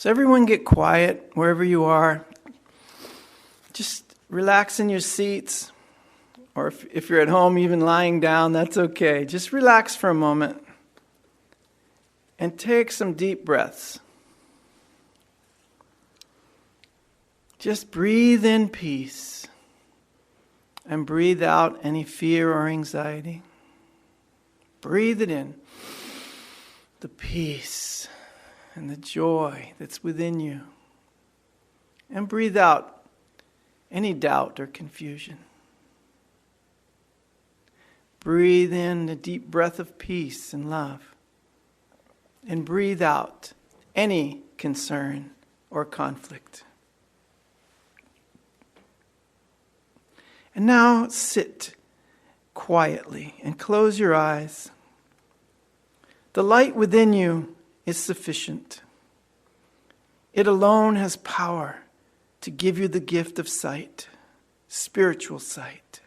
So everyone get quiet wherever you are. Just relax in your seats. Or if you're at home, even lying down, that's okay. Just relax for a moment. And take some deep breaths. Just breathe in peace. And breathe out any fear or anxiety. Breathe it in. The peace and the joy that's within you. And breathe out any doubt or confusion. Breathe in a deep breath of peace and love. And breathe out any concern or conflict. And now sit quietly and close your eyes. The light within you is sufficient. It alone has power to give you the gift of sight, spiritual sight.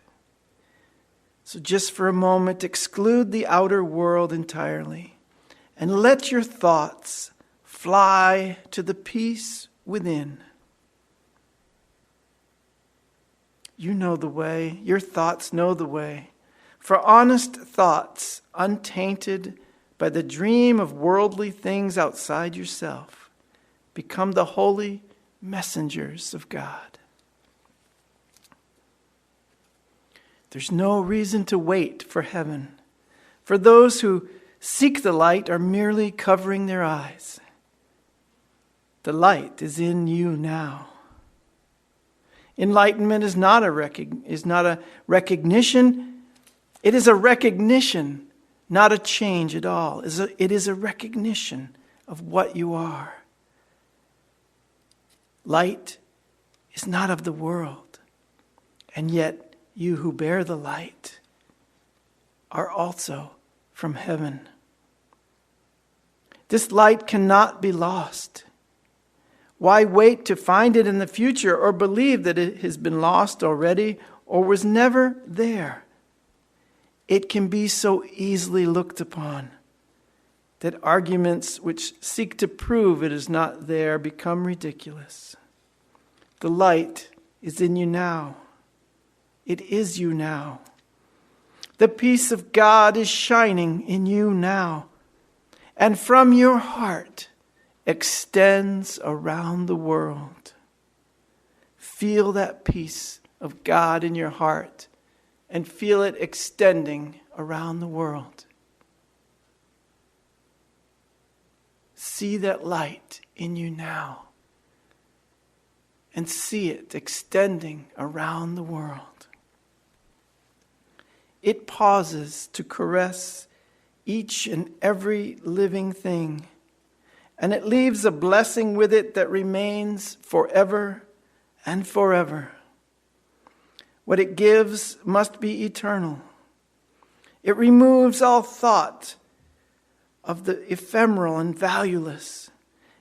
So just for a moment, exclude the outer world entirely and let your thoughts fly to the peace within. You know the way. Your thoughts know the way. For honest thoughts, untainted by the dream of worldly things outside yourself, become the holy messengers of God. There's no reason to wait for heaven. For those who seek the light are merely covering their eyes. The light is in you now. Enlightenment is not a recognition. It is a recognition, not a change at all. It is a recognition of what you are. Light is not of the world, and yet you who bear the light are also from heaven. This light cannot be lost. Why wait to find it in the future or believe that it has been lost already or was never there? It can be so easily looked upon that arguments which seek to prove it is not there become ridiculous. The light is in you now. It is you now. The peace of God is shining in you now. And from your heart extends around the world. Feel that peace of God in your heart and feel it extending around the world. See that light in you now and see it extending around the world. It pauses to caress each and every living thing, and it leaves a blessing with it that remains forever and forever. What it gives must be eternal. It removes all thought of the ephemeral and valueless.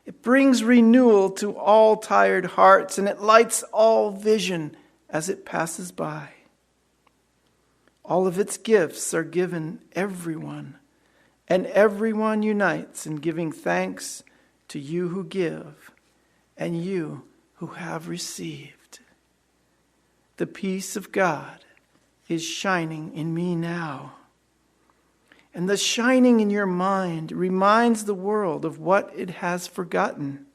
It brings renewal to all tired hearts, and it lights all vision as it passes by. All of its gifts are given everyone, and everyone unites in giving thanks to you who give and you who have received. The peace of God is shining in me now. And the shining in your mind reminds the world of what it has forgotten.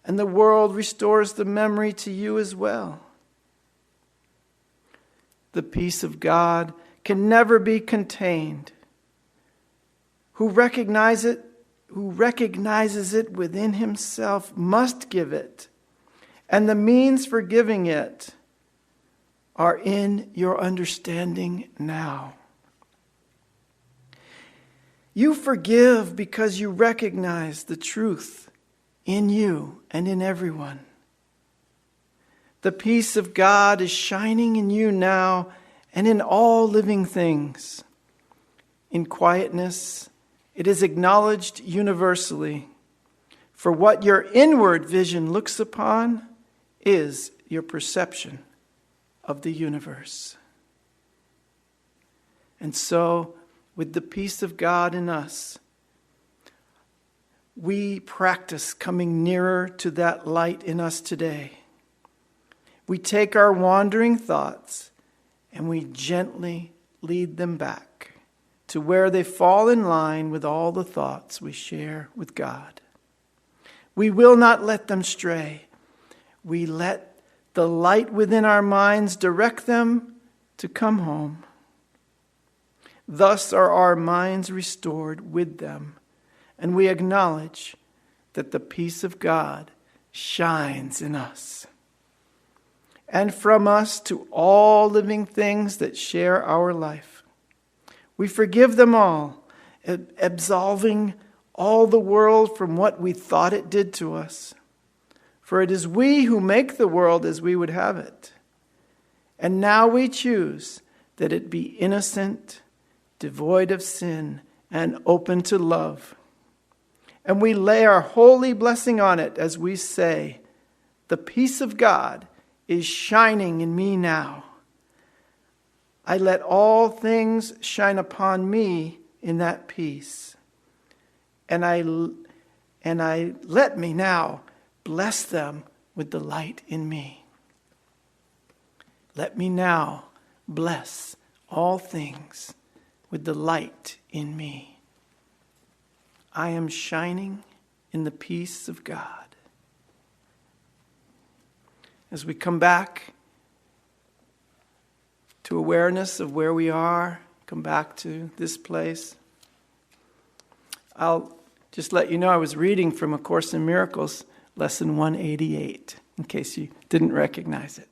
And the world restores the memory to you as well. The peace of God can never be contained. Who recognizes it within himself must give it. And the means for giving it are in your understanding now. You forgive because you recognize the truth in you and in everyone. The peace of God is shining in you now and in all living things. In quietness, it is acknowledged universally. For what your inward vision looks upon is your perception of the universe. And so, with the peace of God in us, we practice coming nearer to that light in us today. We take our wandering thoughts and we gently lead them back to where they fall in line with all the thoughts we share with God. We will not let them stray. We let the light within our minds direct them to come home. Thus are our minds restored with them, and we acknowledge that the peace of God shines in us. And from us to all living things that share our life, we forgive them all, absolving all the world from what we thought it did to us. For it is we who make the world as we would have it. And now we choose that it be innocent, devoid of sin, and open to love. And we lay our holy blessing on it as we say, the peace of God is shining in me now. I let all things shine upon me in that peace. And I let me now bless them with the light in me. Let me now bless all things with the light in me. I am shining in the peace of God. As we come back to awareness of where we are, come back to this place, I'll just let you know I was reading from A Course in Miracles, Lesson 188, in case you didn't recognize it.